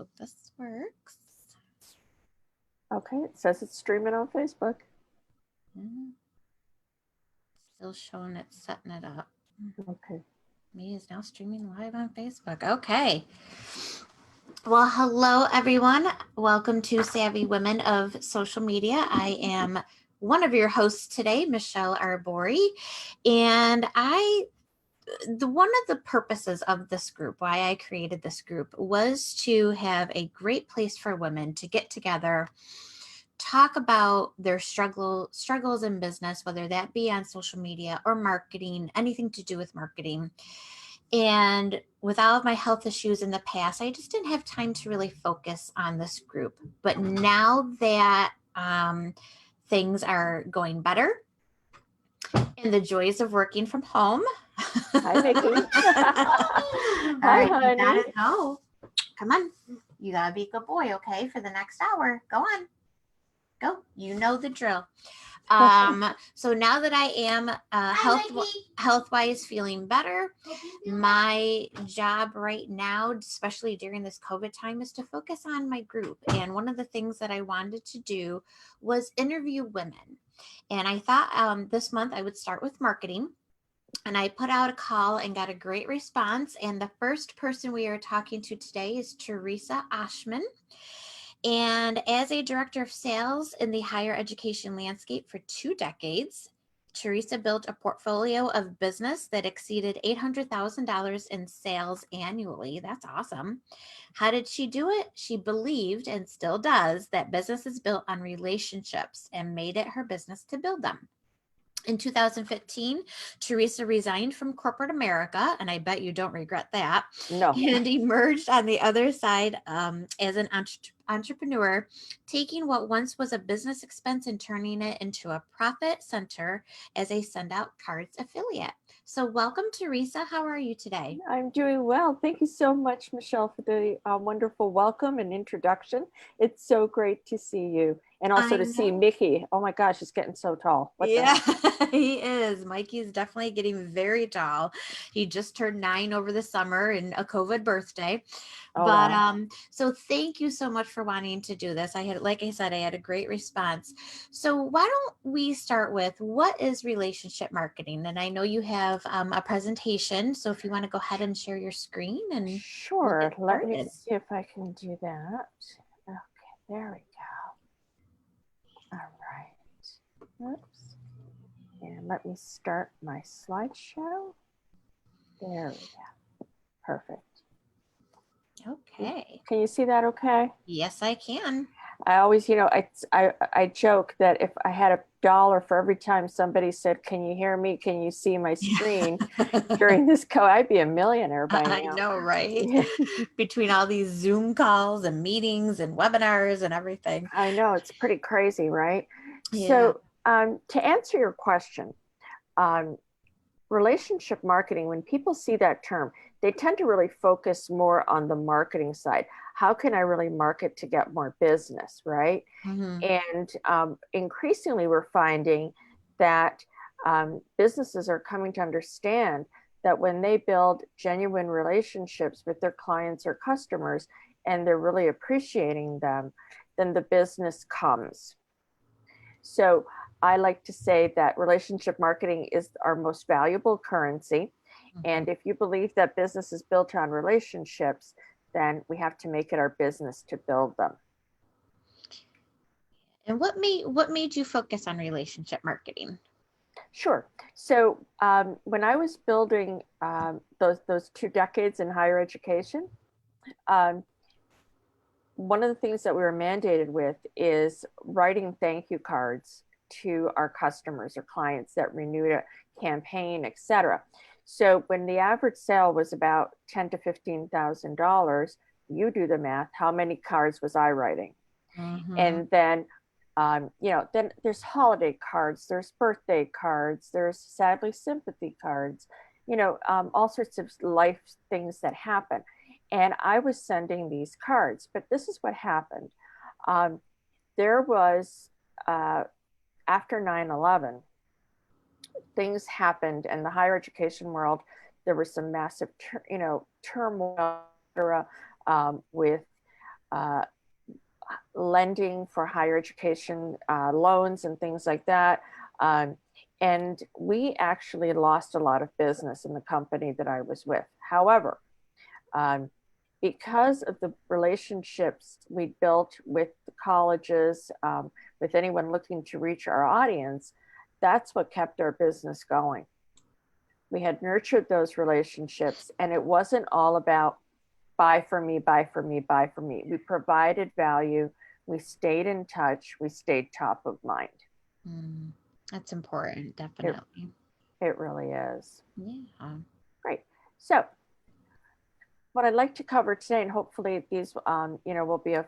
hope this works. Okay, it says it's streaming on Facebook. Still showing it, setting it up. Okay. Me is now streaming live on Facebook. Okay. Well, hello, everyone. Welcome to Savvy Women of Social Media. I am one of your hosts today, Michelle Arbori, and one of the purposes of this group, why I created this group, was to have a great place for women to get together, talk about their struggles in business, whether that be on social media or marketing, anything to do with marketing. And with all of my health issues in the past, I just didn't have time to really focus on this group. But now that things are going better and the joys of working from home. Hi, Nikki. All Hi, right, honey. you gotta go. Come on. You gotta be a good boy, okay, for the next hour. Go on. Go. You know the drill. So now that I am health-wise feeling better, my job right now, especially during this COVID time, is to focus on my group. And one of the things that I wanted to do was interview women. And I thought this month I would start with marketing. And I put out a call and got a great response. And the first person we are talking to today is Theresa Oschmann. And as a director of sales in the higher education landscape for 2 decades, Theresa built a portfolio of business that exceeded $800,000 in sales annually. That's awesome. How did she do it? She believed, and still does, that business is built on relationships and made it her business to build them. In 2015, Theresa resigned from corporate America, and I bet you don't regret that. No. And emerged on the other side as an entrepreneur, taking what once was a business expense and turning it into a profit center as a Send Out Cards affiliate. So, welcome, Theresa. How are you today? I'm doing well. Thank you so much, Michelle, for the wonderful welcome and introduction. It's so great to see you. And also to see Mickey. Oh my gosh, he's getting so tall. What he is. Mikey is definitely getting very tall. He just turned 9 over the summer and a COVID birthday. Oh, wow. So thank you so much for wanting to do this. Like I said, I had a great response. So why don't we start with what is relationship marketing? And I know you have a presentation. So if you want to go ahead and share your screen and sure. Let me see if I can do that. Okay, there we go. All right. Oops. And let me start my slideshow. There we go. Perfect. Okay. Can you see that okay? Yes, I can. I always, I joke that if I had $1 for every time somebody said, "Can you hear me? Can you see my screen?" during this call, I'd be a millionaire by now. I know, right? Between all these Zoom calls and meetings and webinars and everything. I know, it's pretty crazy, right? Yeah. So to answer your question, relationship marketing, when people see that term, they tend to really focus more on the marketing side. How can I really market to get more business, right? And increasingly, we're finding that businesses are coming to understand that when they build genuine relationships with their clients or customers, and they're really appreciating them, then the business comes. So I like to say that relationship marketing is our most valuable currency. And if you believe that business is built on relationships, then we have to make it our business to build them. And what made you focus on relationship marketing? Sure. So when I was building those 2 decades in higher education, one of the things that we were mandated with is writing thank you cards to our customers or clients that renewed a campaign, et cetera. So when the average sale was about $10,000 to $15,000, you do the math. How many cards was I writing? And then, then there's holiday cards, there's birthday cards, there's sadly sympathy cards, all sorts of life things that happen. And I was sending these cards, but this is what happened. There was, after 9/11, things happened in the higher education world. There was some massive, turmoil with uh, lending for higher education loans and things like that. And we actually lost a lot of business in the company that I was with. However, because of the relationships we built with the colleges, with anyone looking to reach our audience, that's what kept our business going. We had nurtured those relationships, and it wasn't all about buy for me, buy for me, buy for me. We provided value. We stayed in touch. We stayed top of mind. That's important, definitely. It really is. Yeah. Great. So what I'd like to cover today, and hopefully these, will be a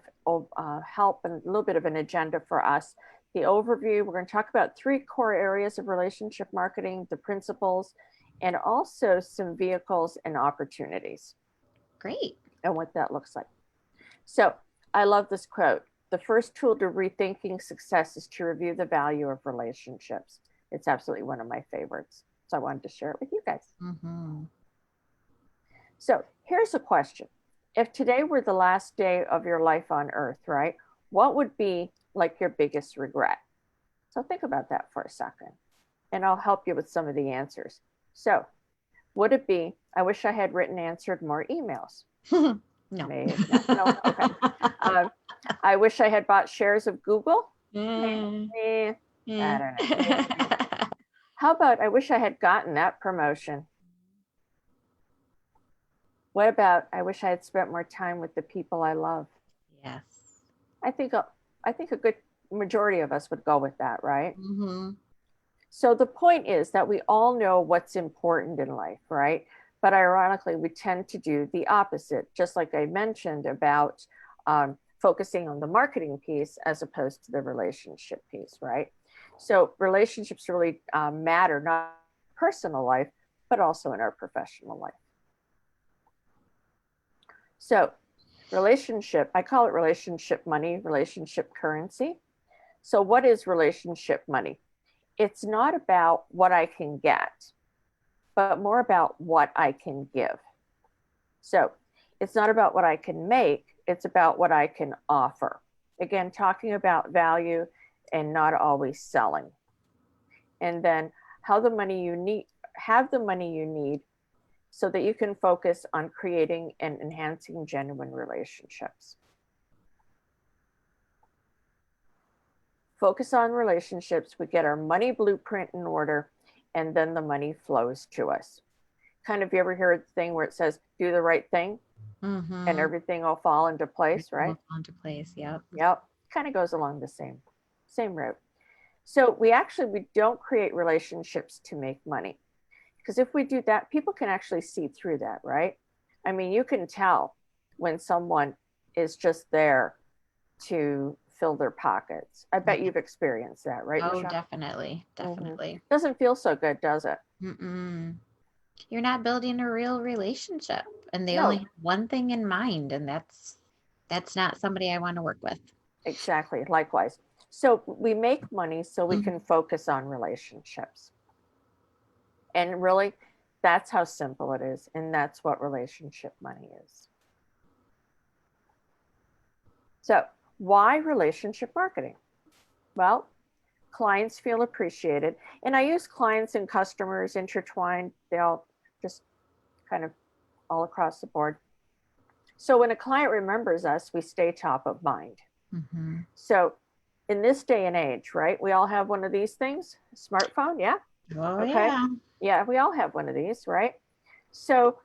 help and a little bit of an agenda for us. The overview, we're going to talk about 3 core areas of relationship marketing, the principles, and also some vehicles and opportunities. Great. And what that looks like. So I love this quote. The first tool to rethinking success is to review the value of relationships. It's absolutely one of my favorites. So I wanted to share it with you guys. So here's a question. If today were the last day of your life on earth, right? What would be like your biggest regret? So think about that for a second, and I'll help you with some of the answers. So would it be, I wish I had answered more emails? No. Maybe not. No? Okay. I wish I had bought shares of Google? I don't know. How about I wish I had gotten that promotion? What about I wish I had spent more time with the people I love? Yes. I think a good majority of us would go with that, right? So the point is that we all know what's important in life, right? But ironically, we tend to do the opposite, just like I mentioned about focusing on the marketing piece as opposed to the relationship piece, right? So relationships really matter, not in personal life, but also in our professional life. So relationship, I call it relationship money, relationship currency. So what is relationship money? It's not about what I can get, but more about what I can give. So it's not about what I can make, it's about what I can offer. Again, talking about value and not always selling. And then have the money you need so that you can focus on creating and enhancing genuine relationships. Focus on relationships, we get our money blueprint in order, and then the money flows to us. Kind of, you ever hear the thing where it says, do the right thing, and everything will fall into place, right? Fall into place, yep. Yep, kind of goes along the same route. So we don't create relationships to make money. Because if we do that, people can actually see through that, right? I mean, you can tell when someone is just there to fill their pockets. I bet you've experienced that, right, Oh, Michelle? definitely. Doesn't feel so good, does it? You're not building a real relationship, and they only have one thing in mind, and that's not somebody I want to work with. Exactly, likewise. So we make money so we can focus on relationships. And really, that's how simple it is. And that's what relationship money is. So why relationship marketing? Well, clients feel appreciated. And I use clients and customers intertwined. They all just kind of all across the board. So when a client remembers us, we stay top of mind. So in this day and age, right, we all have one of these things, smartphone, yeah? Oh, okay. Yeah, we all have one of these, right? So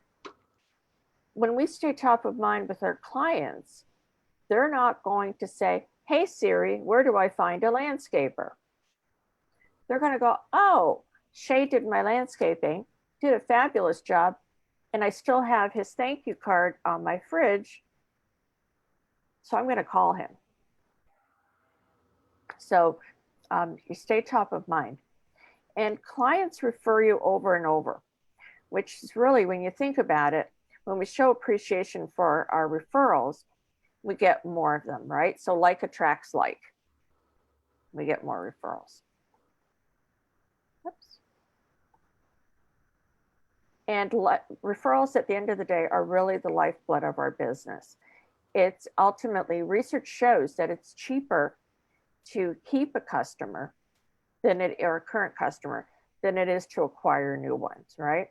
when we stay top of mind with our clients, they're not going to say, hey, Siri, where do I find a landscaper? They're going to go, oh, Shay did my landscaping, did a fabulous job, and I still have his thank you card on my fridge, so I'm going to call him. So you stay top of mind. And clients refer you over and over, which is really, when you think about it, when we show appreciation for our referrals, we get more of them, right? So like attracts like. We get more referrals. Oops. And referrals at the end of the day are really the lifeblood of our business. it's ultimately, research shows that it's cheaper to keep a customer or a current customer than it is to acquire new ones, right?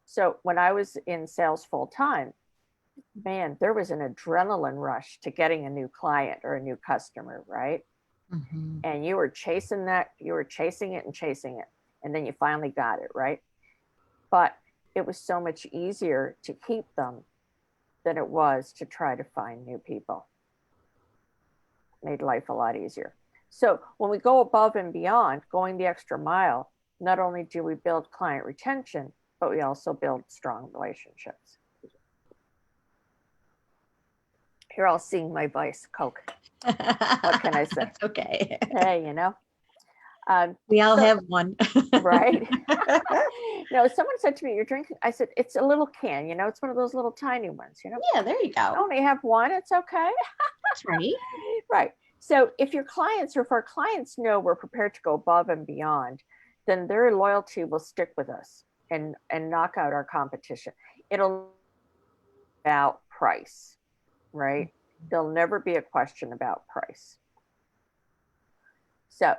So when I was in sales full time, man, there was an adrenaline rush to getting a new client or a new customer, right? Mm-hmm. And you were chasing that, you were chasing it and chasing it. And then you finally got it, right? But it was so much easier to keep them than it was to try to find new people. Made life a lot easier. So when we go above and beyond, going the extra mile, not only do we build client retention, but we also build strong relationships. You're all seeing my vice, Coke. What can I say? That's okay. Hey, you know. We all have one. Right? No, someone said to me, "You're drinking." I said, "It's a little can, you know, it's one of those little tiny ones, you know." Yeah, there you I go. only have one, it's okay. That's right. Right. So if your clients, or if our clients know we're prepared to go above and beyond, then their loyalty will stick with us and knock out our competition. It'll be about price, right? There'll never be a question about price. So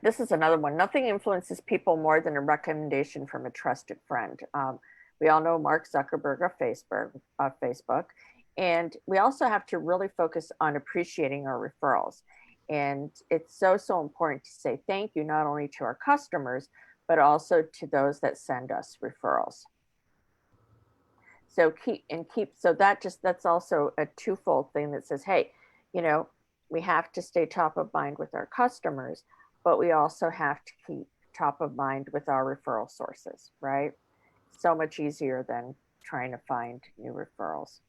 this is another one. Nothing influences people more than a recommendation from a trusted friend. We all know Mark Zuckerberg of Facebook, and we also have to really focus on appreciating our referrals. And it's so important to say thank you not only to our customers, but also to those that send us referrals. So that's also a twofold thing that says, hey, you know, we have to stay top of mind with our customers, but we also have to keep top of mind with our referral sources, right? So much easier than trying to find new referrals.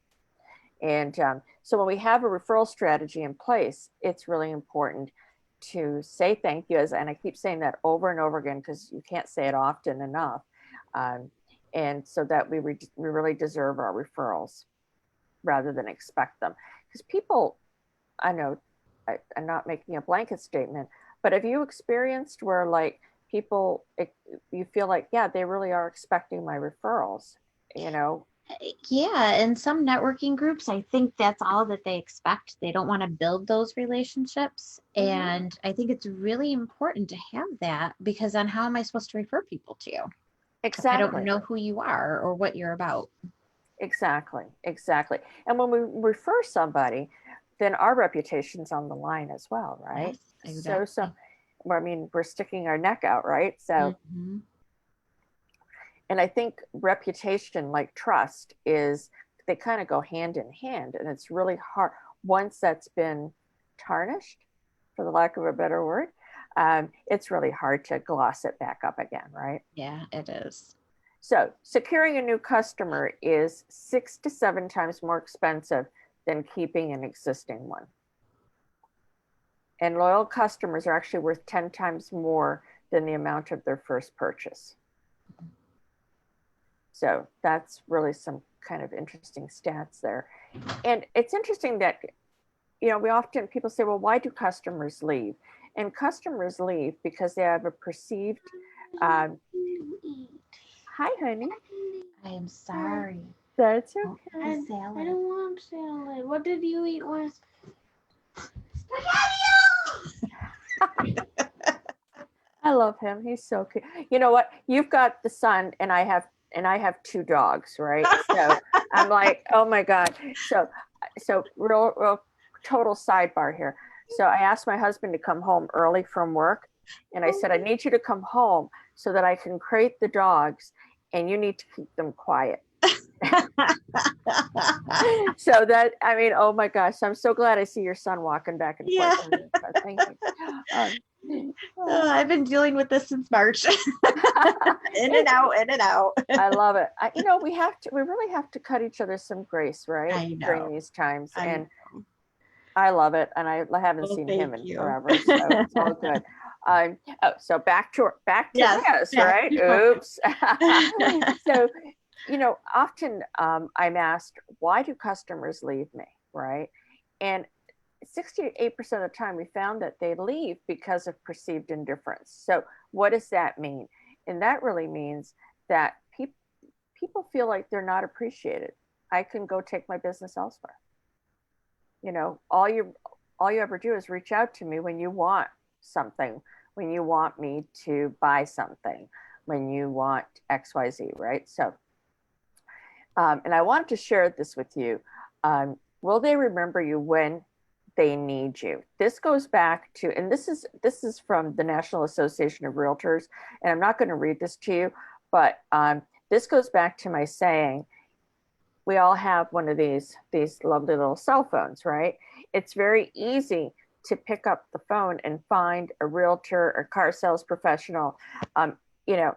And so when we have a referral strategy in place, it's really important to say thank you, and I keep saying that over and over again because you can't say it often enough. And so that we really deserve our referrals rather than expect them. Because people, I know, I'm not making a blanket statement, but have you experienced where like people, you feel like, yeah, they really are expecting my referrals, you know? Yeah, in some networking groups, I think that's all that they expect. They don't want to build those relationships. Mm-hmm. And I think it's really important to have that, because then how am I supposed to refer people to you? Exactly. I don't know who you are or what you're about. Exactly. And when we refer somebody, then our reputation's on the line as well, right? Yes, exactly. So, I mean, we're sticking our neck out, right? So, and I think reputation, like trust, they kind of go hand in hand, and it's really hard once that's been tarnished, for the lack of a better word. It's really hard to gloss it back up again, right? Yeah, it is. So securing a new customer is 6 to 7 times more expensive than keeping an existing one. And loyal customers are actually worth 10 times more than the amount of their first purchase. So that's really some kind of interesting stats there. And it's interesting that, you know, people say, well, why do customers leave? And customers leave because they have a perceived, hi, honey. I am sorry. That's okay. I don't want salad. What did you eat with? I love him. He's so cute. You know what? You've got the son, and I have 2 dogs, right? So I'm like, oh my God. So real total sidebar here. So I asked my husband to come home early from work, and I said, I need you to come home so that I can crate the dogs, and you need to keep them quiet. So that, I mean, oh my gosh, I'm so glad I see your son walking back and forth. Yeah. Thank you. I've been dealing with this since March. In and out. I love it. We really have to cut each other some grace, right? During these times. I love it. And I haven't seen him in forever. So it's all good. So back to this, right? Oops. So, often I'm asked, why do customers leave me, right? And 68% of the time we found that they leave because of perceived indifference. So what does that mean? And that really means that people feel like they're not appreciated. I can go take my business elsewhere. You know, all you ever do is reach out to me when you want something, when you want me to buy something, when you want XYZ, right? So, and I wanted to share this with you. Will they remember you when they need you? This goes back to, and this is from the National Association of Realtors, and I'm not going to read this to you, but this goes back to my saying, we all have one of these lovely little cell phones, right? It's very easy to pick up the phone and find a realtor or car sales professional. You know,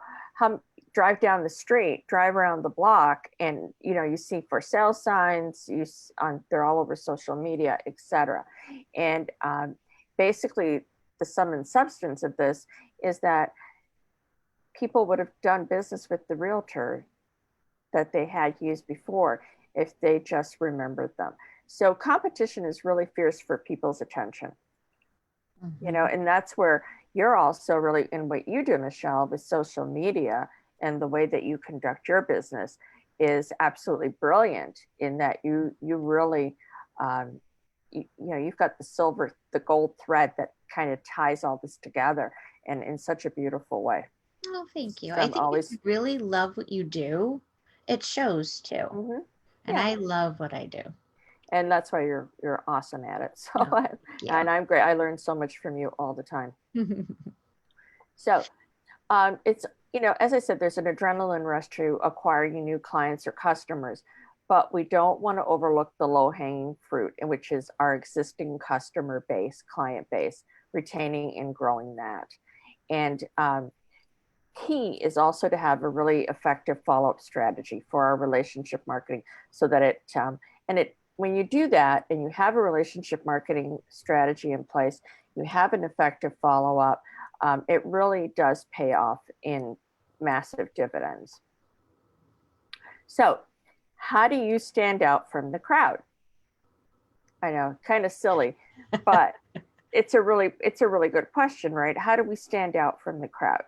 drive down the street, drive around the block, and you see for sale signs. They're all over social media, etc. And basically, the sum and substance of this is that people would have done business with the realtor that they had used before if they just remembered them. So competition is really fierce for people's attention. And that's where you're also really in what you do, Michelle, with social media and the way that you conduct your business is absolutely brilliant in that you really, you've got the gold thread that kind of ties all this together and in such a beautiful way. Oh, thank you. So I think if you really love what you do, it shows too. And I love what I do. And that's why you're awesome at it. So, and I'm great. I learn so much from you all the time. So it's, as I said, there's an adrenaline rush to acquiring new clients or customers, but we don't want to overlook the low-hanging fruit, which is our existing customer base, client base, retaining and growing that. And key is also to have a really effective follow-up strategy for our relationship marketing so that when you do that and you have a relationship marketing strategy in place, you have an effective follow-up, it really does pay off in massive dividends. So how do you stand out from the crowd? I know, kind of silly, but it's a really good question, right? How do we stand out from the crowd?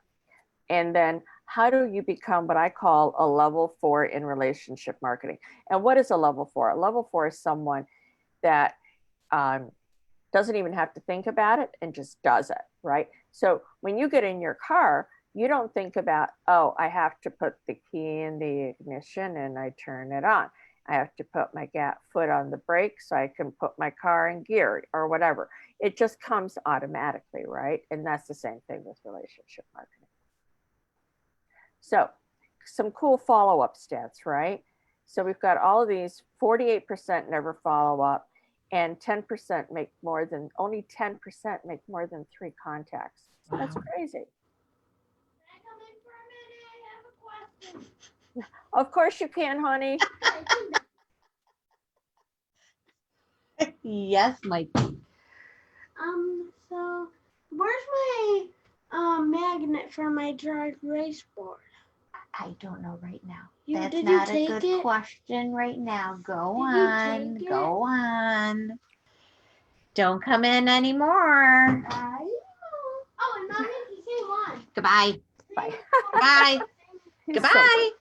And then how do you become what I call a level 4 in relationship marketing? And what is a level 4? A level 4 is someone that doesn't even have to think about it and just does it, right? So when you get in your car, you don't think about, oh, I have to put the key in the ignition and I turn it on. I have to put my foot on the brake so I can put my car in gear or whatever. It just comes automatically, right? And that's the same thing with relationship marketing. So some cool follow-up stats, right? So we've got all of these. 48% never follow up, and 10% only 10% make more than 3 contacts. Wow. That's crazy. Can I come in for a minute? I have a question. Of course you can, honey. Yes, Mikey. So where's my magnet for my dry erase board? I don't know right now. Did That's you not a take good it? question right now. Go Did you on. take Go on. Don't come in anymore. I know. Oh, and Mommy, you came on. Goodbye. Bye. Bye. Goodbye.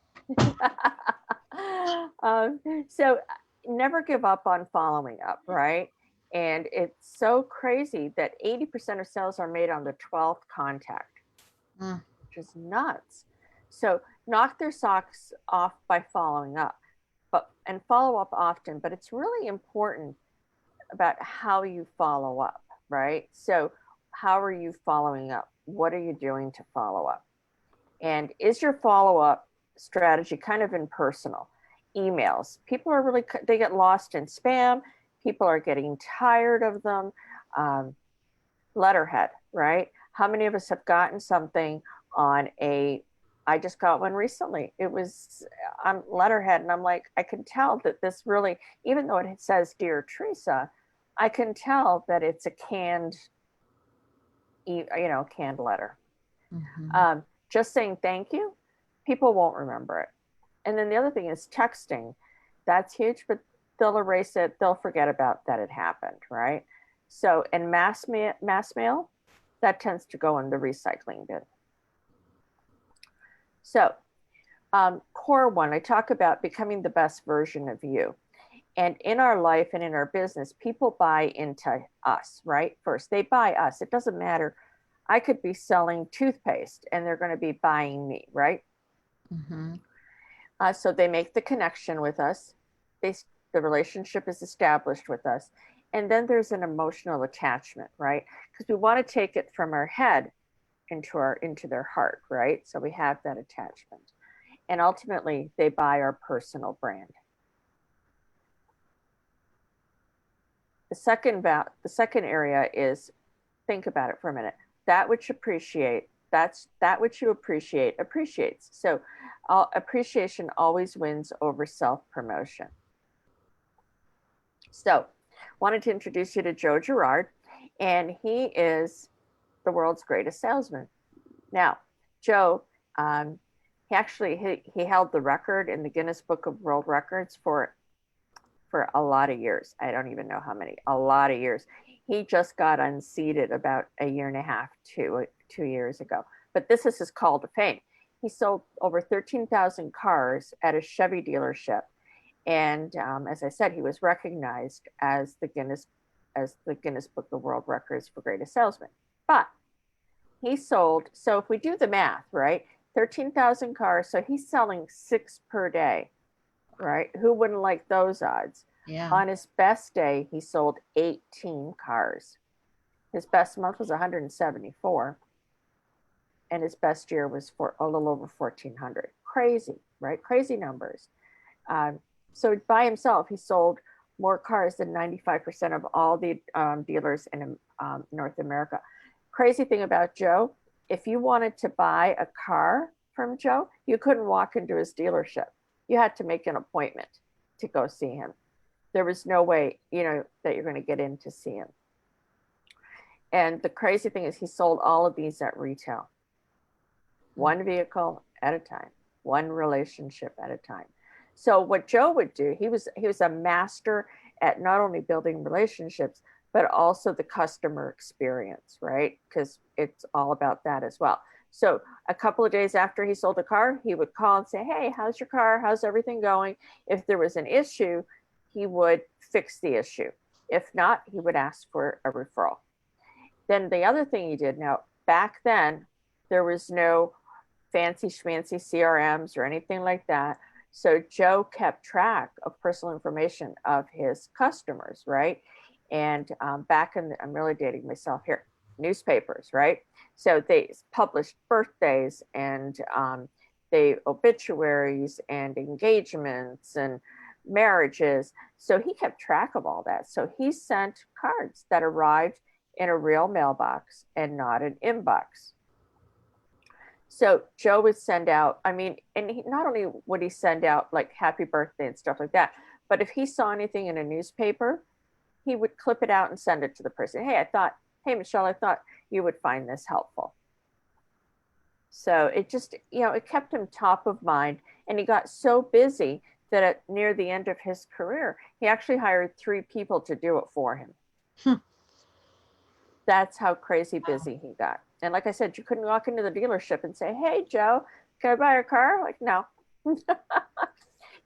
So never give up on following up, right? And it's so crazy that 80% of sales are made on the 12th contact, which is nuts. So knock their socks off by following up, and follow up often. But it's really important about how you follow up, right? So how are you following up? What are you doing to follow up? And is your follow-up strategy kind of impersonal? Emails. People are they get lost in spam. People are getting tired of them. Letterhead, right? How many of us have gotten something on I just got one recently. It was on letterhead, and I'm like, I can tell that this really, even though it says Dear Theresa, I can tell that it's a canned letter. Just saying thank you, people won't remember it. And then the other thing is texting. That's huge, but they'll erase it. They'll forget about that it happened, right? So, and mass mail, that tends to go in the recycling bin. So, core 1, I talk about becoming the best version of you. And in our life and in our business, people buy into us, right? First, they buy us. It doesn't matter. I could be selling toothpaste and they're going to be buying me, right? Mm-hmm. So they make the connection with us. The relationship is established with us. And then there's an emotional attachment, right? Because we want to take it from our head into their heart, right? So we have that attachment. And ultimately, they buy our personal brand. The second area is, think about it for a minute. That which you appreciate appreciates. So appreciation always wins over self-promotion. So wanted to introduce you to Joe Girard, and he is the world's greatest salesman. Now, Joe, he held the record in the Guinness Book of World Records for a lot of years. I don't even know how many, a lot of years. He just got unseated about a year and a half, 2 years ago. But this is his call to fame. He sold over 13,000 cars at a Chevy dealership. And as I said, he was recognized as the Guinness Book of World Records for greatest salesman. But he sold, so if we do the math, right, 13,000 cars, so he's selling 6 per day, right? Who wouldn't like those odds? Yeah. On his best day, he sold 18 cars. His best month was 174, and his best year was for a little over 1,400. Crazy, right? Crazy numbers. So by himself, he sold more cars than 95% of all the dealers in North America. Crazy thing about Joe, if you wanted to buy a car from Joe, you couldn't walk into his dealership. You had to make an appointment to go see him. There was no way, that you're going to get in to see him. And the crazy thing is he sold all of these at retail. One vehicle at a time, one relationship at a time. So what Joe would do, he was a master at not only building relationships, but also the customer experience, right? Because it's all about that as well. So a couple of days after he sold a car, he would call and say, hey, how's your car? How's everything going? If there was an issue, he would fix the issue. If not, he would ask for a referral. Then the other thing he did, now back then, there was no fancy schmancy CRMs or anything like that. So Joe kept track of personal information of his customers, right? And back in, I'm really dating myself here, newspapers, right? So they published birthdays and they obituaries and engagements and marriages. So he kept track of all that. So he sent cards that arrived in a real mailbox and not an inbox. So Joe would send out, and not only would he send out like happy birthday and stuff like that, but if he saw anything in a newspaper, he would clip it out and send it to the person. Hey, Michelle, I thought you would find this helpful. So it just, it kept him top of mind. And he got so busy that near the end of his career, he actually hired 3 people to do it for him. That's how crazy busy he got. And like I said, you couldn't walk into the dealership and say, hey, Joe, can I buy a car? Like, no.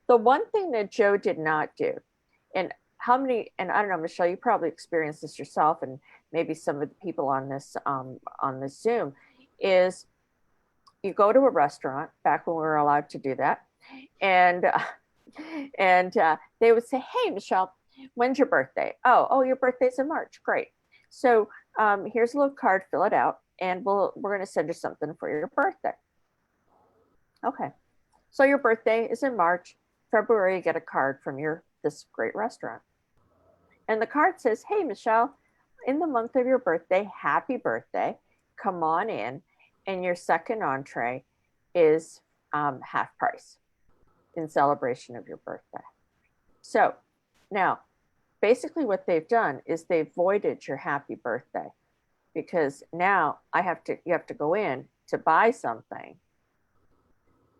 The one thing that Joe did not do, and I don't know, Michelle, you probably experienced this yourself, and maybe some of the people on this Zoom, is you go to a restaurant, back when we were allowed to do that, and they would say, hey, Michelle, when's your birthday? Oh, your birthday's in March. Great. So here's a little card, fill it out, and we're going to send you something for your birthday. Okay. So your birthday is in March. February, you get a card from this great restaurant. And the card says, hey, Michelle, in the month of your birthday, happy birthday. Come on in. And your second entree is half price in celebration of your birthday. So now, basically what they've done is they've voided your happy birthday, because now you have to go in to buy something,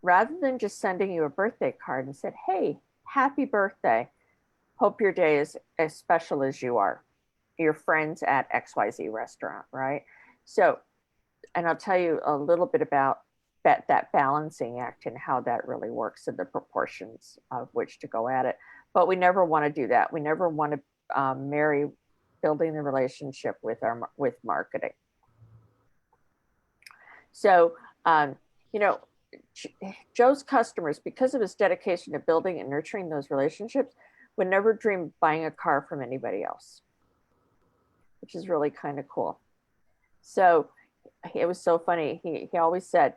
rather than just sending you a birthday card and said, hey, happy birthday. Hope your day is as special as you are. Your friends at XYZ restaurant, right? So, and I'll tell you a little bit about that balancing act and how that really works and the proportions of which to go at it. but we never want to do that. We never want to marry building the relationship with marketing. So, you know, Joe's customers, because of his dedication to building and nurturing those relationships, would never dream of buying a car from anybody else, which is really kind of cool. So it was so funny. He always said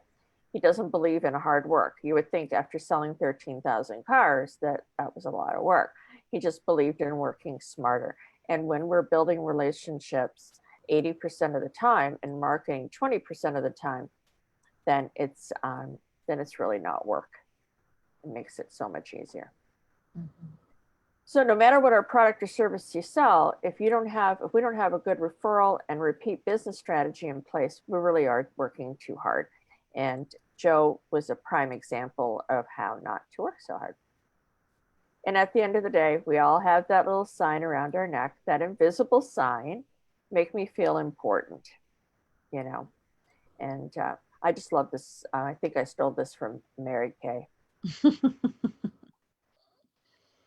he doesn't believe in hard work. You would think after selling 13,000 cars that was a lot of work. He just believed in working smarter. And when we're building relationships 80% of the time and marketing 20% of the time, then it's really not work. It makes it so much easier. Mm-hmm. So no matter what our product or service you sell, if we don't have a good referral and repeat business strategy in place, we really are working too hard. And Joe was a prime example of how not to work so hard. And at the end of the day, we all have that little sign around our neck, that invisible sign, make me feel important, you know. And I just love this. I think I stole this from Mary Kay.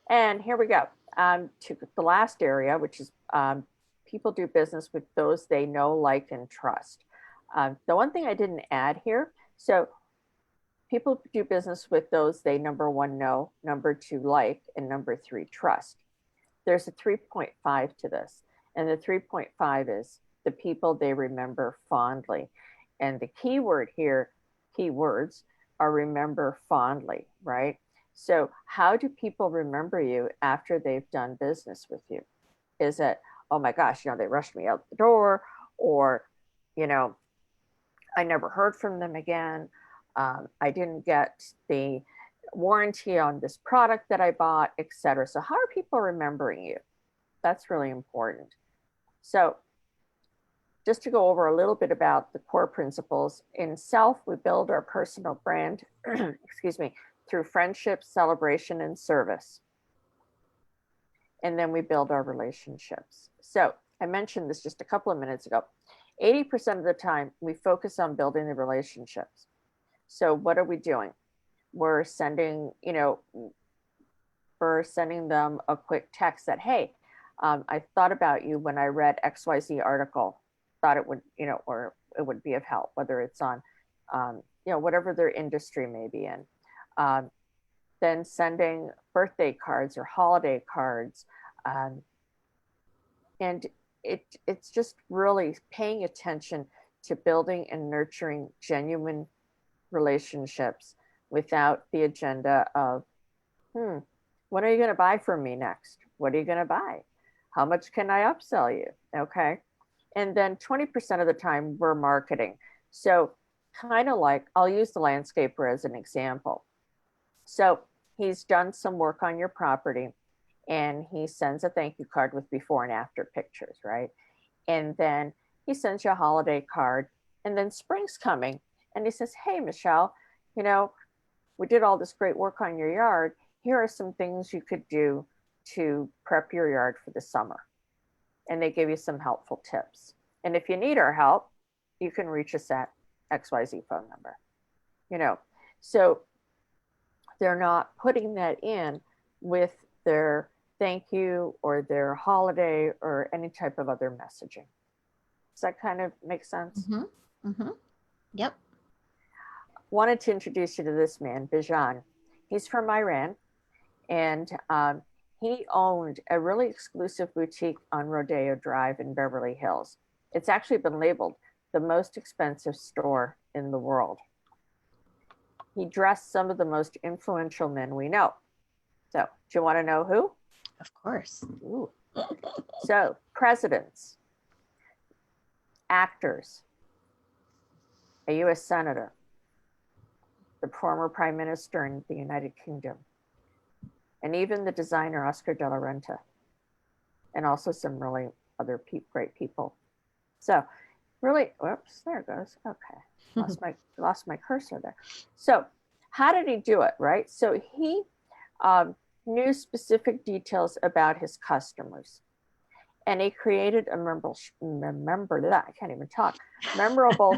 And here we go to the last area, which is people do business with those they know, like, and trust. The one thing I didn't add here, so people do business with those they, number one, know, number two, like, and number three, trust. There's a 3.5 to this. And the 3.5 is the people they remember fondly. And the key word here, keywords, are remember fondly, right? So how do people remember you after they've done business with you? Is it, oh my gosh, you know, they rushed me out the door, or, you know, I never heard from them again. I didn't get the warranty on this product that I bought, etc. So how are people remembering you? That's really important. So just to go over a little bit about the core principles, in self, we build our personal brand, excuse me, through friendship, celebration, and service. And then we build our relationships. So I mentioned this just a couple of minutes ago. 80% of the time, we focus on building the relationships. So what are we doing? We're sending, you know, we're sending them a quick text that, hey, I thought about you when I read XYZ article, thought it would, you know, or it would be of help, whether it's on, you know, whatever their industry may be in. Then sending birthday cards or holiday cards. And it's just really paying attention to building and nurturing genuine relationships without the agenda of, what are you going to buy from me next? What are you going to buy? How much can I upsell you? Okay. And then 20% of the time we're marketing. So kind of like, I'll use the landscaper as an example. So he's done some work on your property and he sends a thank you card with before and after pictures, right? And then he sends you a holiday card, and then spring's coming and he says, hey, Michelle, you know, we did all this great work on your yard. Here are some things you could do to prep your yard for the summer. And they give you some helpful tips. And if you need our help, you can reach us at XYZ phone number, you know. So they're not putting that in with their thank you or their holiday or any type of other messaging. Does that kind of make sense? Mm-hmm. Mm-hmm. Yep. Wanted to introduce you to this man, Bijan. He's from Iran, and he owned a really exclusive boutique on Rodeo Drive in Beverly Hills. It's actually been labeled the most expensive store in the world. He dressed some of the most influential men we know. So, do you want to know who? Of course. Ooh. So, presidents, actors, a U.S. senator, the former prime minister in the United Kingdom, and even the designer Oscar de la Renta, and also some really other great people. So, really, whoops, there it goes. Okay, lost my cursor there. So, how did he do it, right? So he knew specific details about his customers, and he created a memorable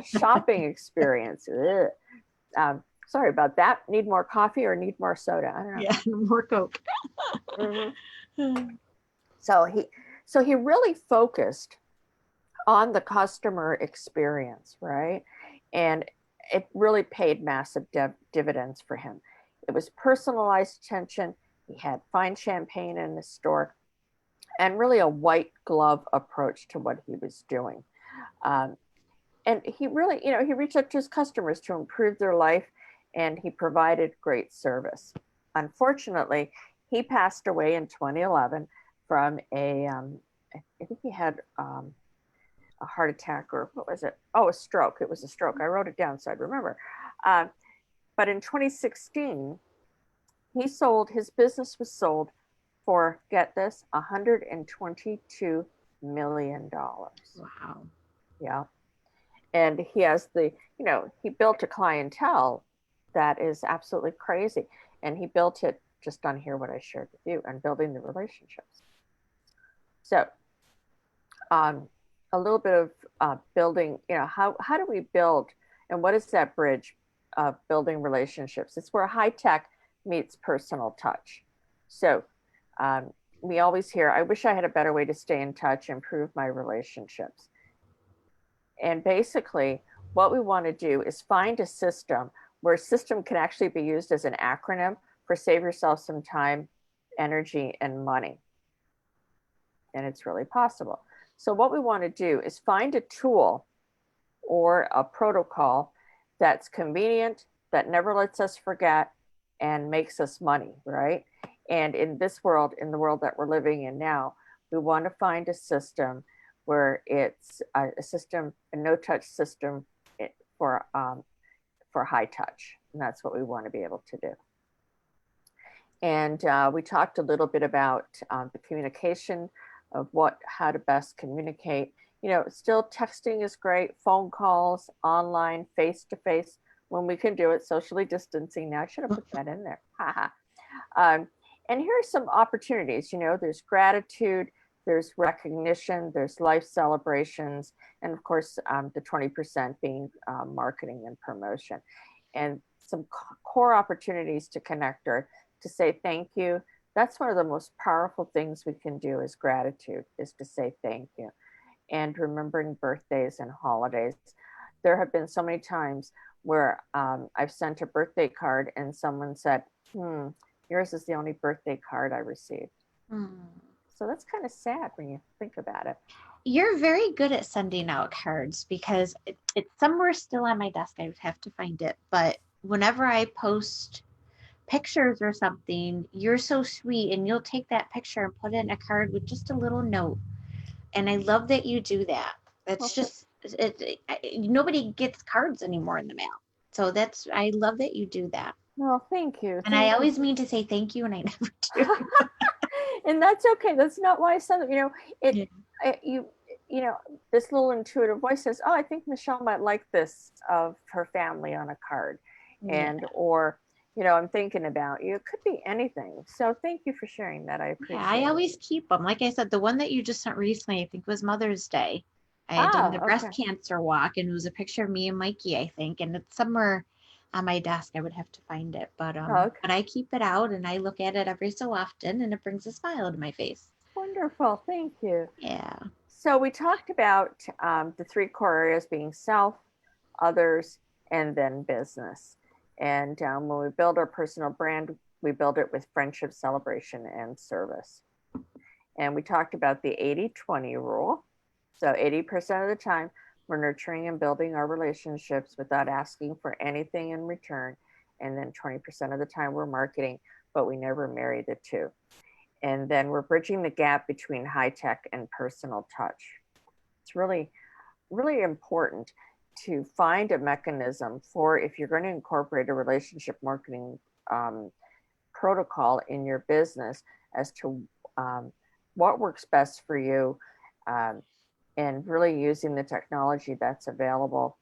shopping experience. Sorry about that. Need more coffee or need more soda? I don't know. Yeah, more Coke. Mhm. So he really focused on the customer experience, right? And it really paid massive dividends for him. It was personalized attention. He had fine champagne in his store, and really a white glove approach to what he was doing. Um, and he really, he reached out to his customers to improve their life, and he provided great service. Unfortunately, he passed away in 2011 from I think he had a heart attack, or what was it? Oh, a stroke. It was a stroke. I wrote it down so I'd remember. Uh, but in 2016, his business was sold for, get this, $122 million. Wow. Yeah. And he has he built a clientele that is absolutely crazy. And he built it just on here, what I shared with you, and building the relationships. So, a little bit of building, how do we build, and what is that bridge of building relationships? It's where high tech meets personal touch. So we always hear, I wish I had a better way to stay in touch, improve my relationships. And basically, what we want to do is find a system where a system can actually be used as an acronym for save yourself some time, energy, and money. And it's really possible. So what we want to do is find a tool or a protocol that's convenient, that never lets us forget, and makes us money, right? And in this world, in the world that we're living in now, we want to find a system where it's a system, a no-touch system for high touch, and that's what we want to be able to do. And we talked a little bit about the communication of how to best communicate. Still texting is great, phone calls, online, face-to-face, when we can do it, socially distancing. Now I should have put that in there. And here are some opportunities. There's gratitude, there's recognition, there's life celebrations, and of course, the 20% being marketing and promotion. And some core opportunities to connect are to say thank you. That's one of the most powerful things we can do is gratitude, is to say thank you. And remembering birthdays and holidays. There have been so many times where I've sent a birthday card and someone said, yours is the only birthday card I received. So that's kind of sad when you think about it. You're very good at sending out cards, because it's somewhere still on my desk. I would have to find it. But whenever I post pictures or something, you're so sweet, and you'll take that picture and put it in a card with just a little note. And I love that you do that. That's just nobody gets cards anymore in the mail. So I love that you do that. Well, thank you. And I always mean to say thank you, and I never do. And that's okay. That's not why I said it. This little intuitive voice says, "Oh, I think Michelle might like this of her family on a card," or I'm thinking about you. It could be anything. So thank you for sharing that. I appreciate it. I always keep them. Like I said, the one that you just sent recently, I think was Mother's Day. I had done the breast cancer walk, and it was a picture of me and Mikey, I think, and it's somewhere on my desk. I would have to find it, but but I keep it out, and I look at it every so often, and it brings a smile to my face. Wonderful. Thank you. Yeah. So we talked about the three core areas being self, others, and then business. And when we build our personal brand, we build it with friendship, celebration, and service. And we talked about the 80-20 rule. So 80% of the time, we're nurturing and building our relationships without asking for anything in return. And then 20% of the time, we're marketing, but we never marry the two. And then we're bridging the gap between high tech and personal touch. It's really, really important to find a mechanism for, if you're going to incorporate a relationship marketing protocol in your business, as to what works best for you, and really using the technology that's available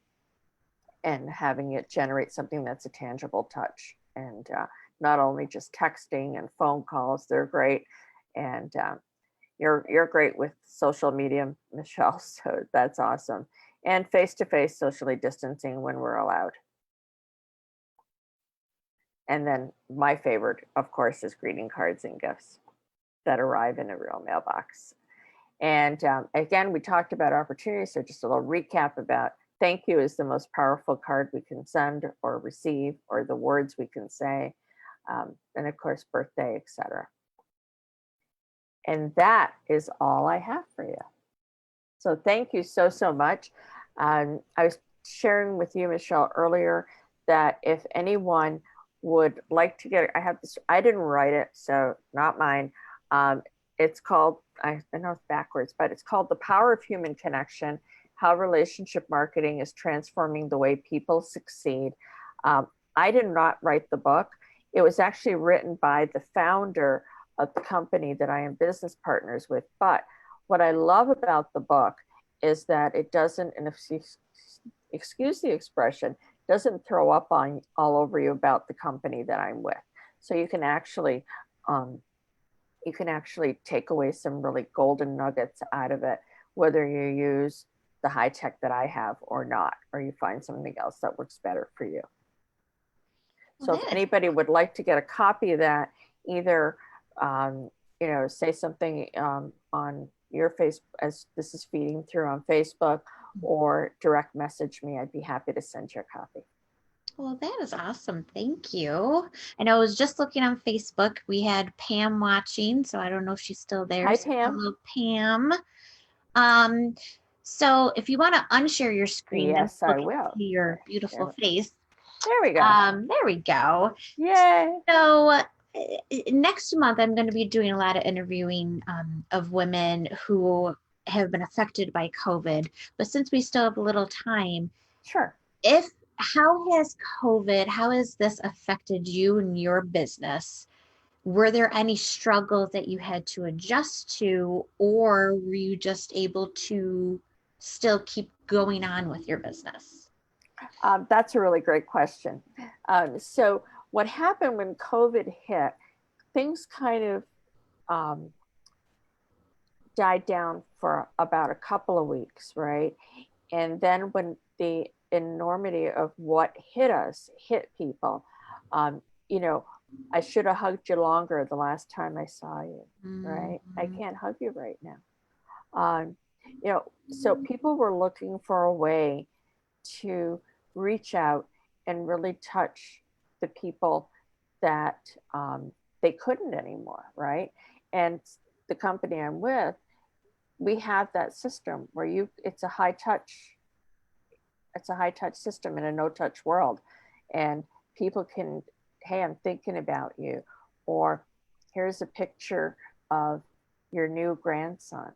and having it generate something that's a tangible touch, and not only just texting and phone calls. They're great, and you're great with social media, Michelle, so that's awesome. And face-to-face, socially distancing when we're allowed. And then my favorite, of course, is greeting cards and gifts. that arrive in a real mailbox. And again, we talked about opportunities. So just a little recap about thank you is the most powerful card we can send or receive, or the words we can say. And of course, birthday, etc. And that is all I have for you. So thank you so, so much. I was sharing with you, Michelle, earlier that if anyone would like to get, I have this, I didn't write it, so not mine. It's called, I know it's backwards, but it's called The Power of Human Connection, How Relationship Marketing is Transforming the Way People Succeed. I did not write the book. It was actually written by the founder of the company that I am business partners with. But what I love about the book is that it doesn't, and excuse the expression, doesn't throw up on all over you about the company that I'm with. So you can actually take away some really golden nuggets out of it, whether you use the high tech that I have or not, or you find something else that works better for you. So if anybody would like to get a copy of that, either say something on your face as this is feeding through on Facebook, or direct message me, I'd be happy to send you a copy. Well, that is awesome. Thank you. And I was just looking on Facebook. We had Pam watching, so I don't know if she's still there. Hi, so Pam. Hello, Pam. So if you want to unshare your screen, yes, then I will. See your beautiful face. There we go. There we go. Yay. So next month, I'm going to be doing a lot of interviewing of women who have been affected by COVID. But since we still have a little time, sure. How has this affected you and your business? Were there any struggles that you had to adjust to, or were you just able to still keep going on with your business? That's a really great question. So what happened when COVID hit, things kind of died down for about a couple of weeks, right? And then when the enormity of what hit people, I should have hugged you longer the last time I saw you, right? I can't hug you right now. So people were looking for a way to reach out and really touch the people that they couldn't anymore, right? And the company I'm with, we have that system where it's a high touch system in a no touch world. And people can, hey, I'm thinking about you, or here's a picture of your new grandson,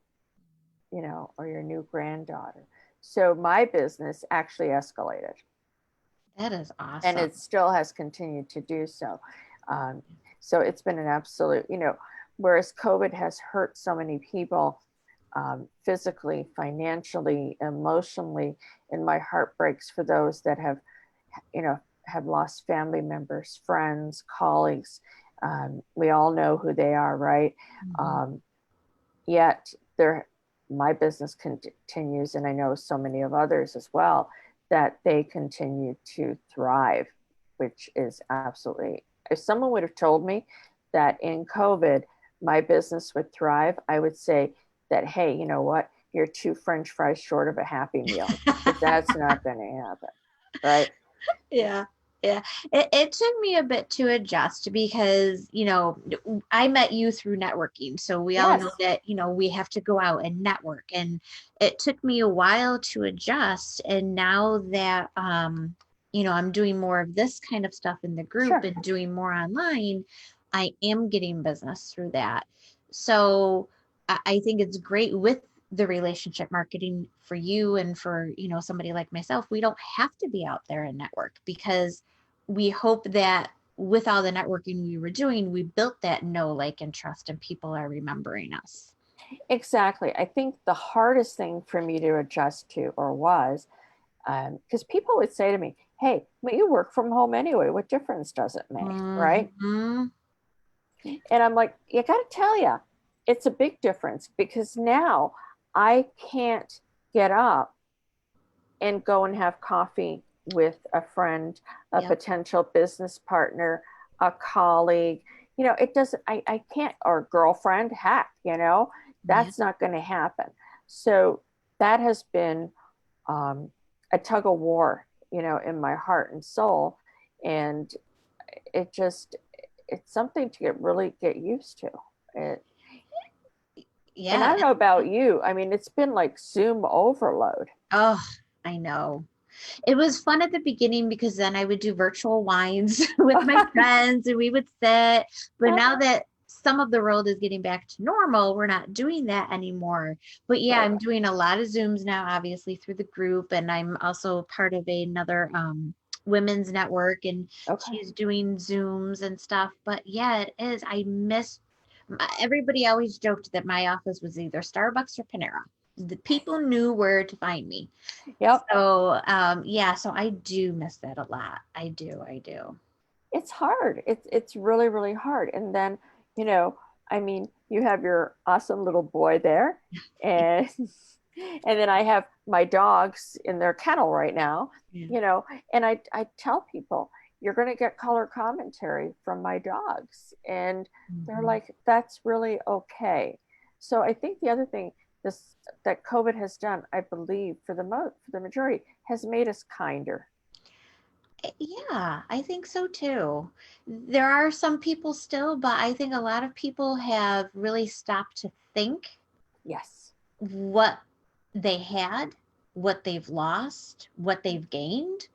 or your new granddaughter. So my business actually escalated. That is awesome. And it still has continued to do so. So it's been an absolute, whereas COVID has hurt so many people physically, financially, emotionally, and my heart breaks for those that have lost family members, friends, colleagues. We all know who they are, right? Yet my business continues, and I know so many of others as well, that they continue to thrive, which is absolutely, if someone would have told me that in COVID, my business would thrive, I would say that, hey, you know what? You're 2 French fries short of a Happy Meal, but that's not going to happen, right? Yeah. It took me a bit to adjust because, I met you through networking. So we all know that, we have to go out and network. And it took me a while to adjust. And now that, I'm doing more of this kind of stuff in the group and doing more online, I am getting business through that. So I think it's great with the relationship marketing for you and for, somebody like myself. We don't have to be out there and network, because we hope that with all the networking we were doing, we built that know, like, and trust, and people are remembering us. Exactly. I think the hardest thing for me to adjust to, or was, because people would say to me, hey, but you work from home anyway, what difference does it make, right? And I'm like, you got to tell you, it's a big difference, because now I can't get up and go and have coffee with a friend, a potential business partner, a colleague, you know, it doesn't, I can't, or girlfriend, heck, you know, Yeah. that's not going to happen. So that has been a tug of war, you know, in my heart and soul. And it just, it's something to really get used to. It, and I Yeah. don't know about you. I mean, it's been like Zoom overload. Oh, I know. It was fun at the beginning because then I would do virtual wines with my friends and we would sit. But now that some of the world is getting back to normal, we're not doing that anymore. But yeah, Right. I'm doing a lot of Zooms now, obviously through the group, and I'm also part of another women's network, and Okay. she's doing Zooms and stuff. But yeah, it is. I miss. Everybody always joked that my office was either Starbucks or Panera. The people knew where to find me. Yep. So yeah, so I do miss that a lot. I do. It's hard. It's really, really hard. And then, you know, I mean, you have your awesome little boy there, and and then I have my dogs in their kennel right now, Yeah. you know, and I tell people you're going to get color commentary from my dogs, and they're Mhm. like, that's really okay. So I think the other thing this that COVID has done, I believe, for the majority, has made us kinder. Yeah, I think so too. There are some people still, but I think a lot of people have really stopped to think Yes. what they had, what they've lost, what they've gained.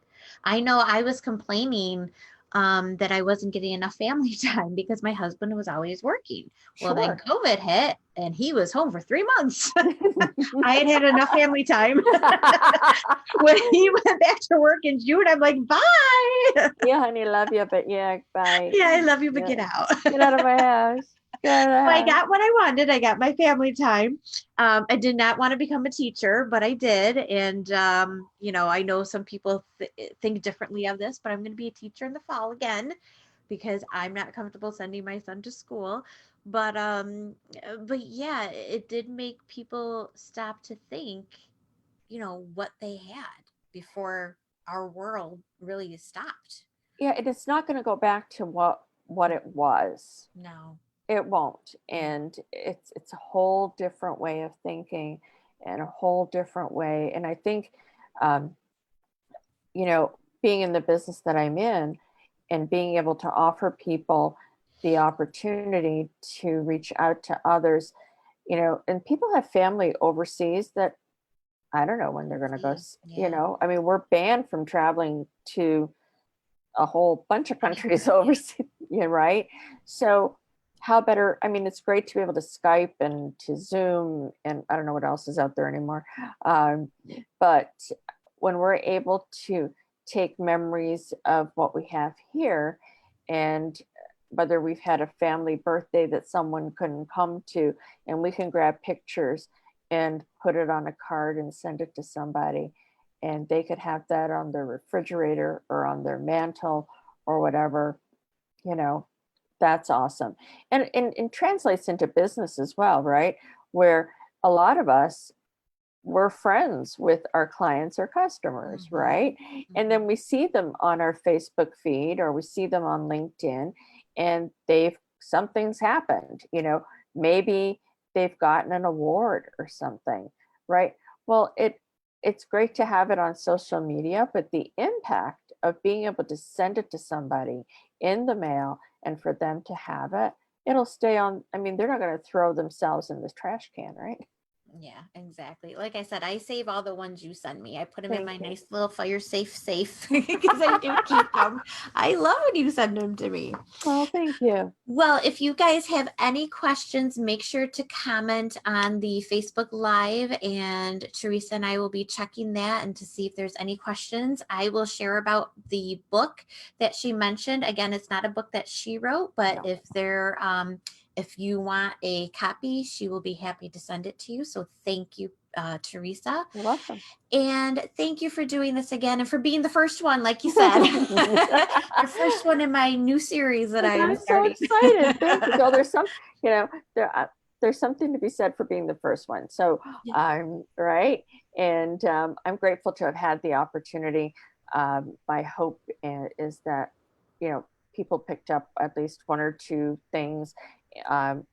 I know I was complaining that I wasn't getting enough family time because my husband was always working. Well, then Sure. COVID hit and he was home for 3 months. I had had enough family time. When he went back to work in June, I'm like, bye. Yeah, honey, love you, but yeah, bye. Yeah, I love you, but Yeah. get out. Get out of my house. Get out of the I house. got what I wanted. I got my family time. I did not want to become a teacher, but I did. And, I know some people think differently of this, but I'm going to be a teacher in the fall again because I'm not comfortable sending my son to school. But yeah, it did make people stop to think, what they had before our world really stopped. Yeah, and it's not going to go back to what it was. No. It won't. Yeah. And it's a whole different way of thinking and a whole different way. And I think, um, you know, being in the business that I'm in and being able to offer people the opportunity to reach out to others, you know, and people have family overseas that I don't know when they're going to go, you Yeah. know, I mean, we're banned from traveling to a whole bunch of countries overseas, yeah, right? So, how better? I mean, it's great to be able to Skype and to Zoom, and I don't know what else is out there anymore. Um, but when we're able to take memories of what we have here, and whether we've had a family birthday that someone couldn't come to, and we can grab pictures and put it on a card and send it to somebody, and they could have that on their refrigerator or on their mantle or whatever, you know, that's awesome. And translates into business as well, right? Where a lot of us were friends with our clients or customers, Mhm. right? And Mhm. then we see them on our Facebook feed or we see them on LinkedIn, and something's happened, you know, maybe they've gotten an award or something, right? Well, it's great to have it on social media, but the impact of being able to send it to somebody in the mail and for them to have it, it'll stay on. I mean, they're not going to throw themselves in the trash can, right? Yeah, exactly. Like I said, I save all the ones you send me. I put them in Thank my you. nice little fire safe because I do keep them. I love when you send them to me. Well, thank you. Well, if you guys have any questions, make sure to comment on the Facebook Live, and Theresa and I will be checking that and to see if there's any questions. I will share about the book that she mentioned. Again, it's not a book that she wrote, but No. if you want a copy, she will be happy to send it to you. So thank you, Theresa. You're welcome. And thank you for doing this again and for being the first one, like you said. The first one in my new series that I am I'm so starting. excited. Thank you. So there's some, you know, there's something to be said for being the first one. So Yeah. I'm right, and I'm grateful to have had the opportunity. My hope is that, you know, people picked up at least one or two things,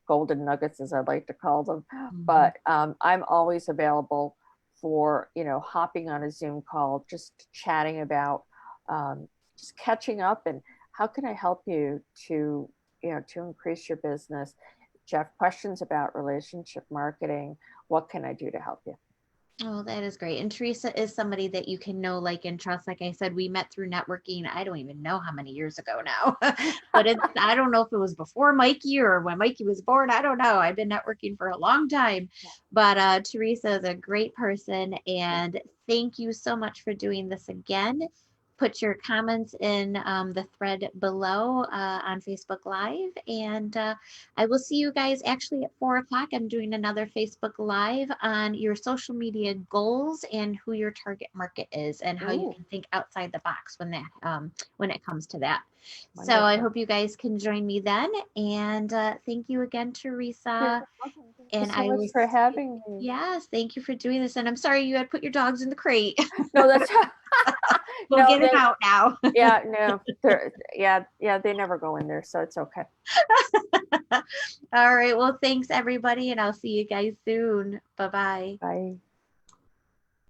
golden nuggets, as I like to call them. But I'm always available for, hopping on a Zoom call, just chatting about, just catching up, and how can I help you to, to increase your business? Jeff, questions about relationship marketing. What can I do to help you? Oh, that is great. And Theresa is somebody that you can know, like, and trust. Like I said, we met through networking. I don't even know how many years ago now, but I don't know if it was before Mikey or when Mikey was born. I don't know. I've been networking for a long time, but Theresa is a great person. And thank you so much for doing this again. Put your comments in the thread below on Facebook Live. And I will see you guys actually at 4 o'clock. I'm doing another Facebook Live on your social media goals and who your target market is and how you can think outside the box when it comes to that. Wonderful. So I hope you guys can join me then. And thank you again, Theresa. And I was for having me. Yes, thank you for doing this. And I'm sorry you had put your dogs in the crate. No, that's we'll get them out now. Yeah, no, they never go in there, so it's okay. All right. Well, thanks everybody, and I'll see you guys soon. Bye-bye. Bye.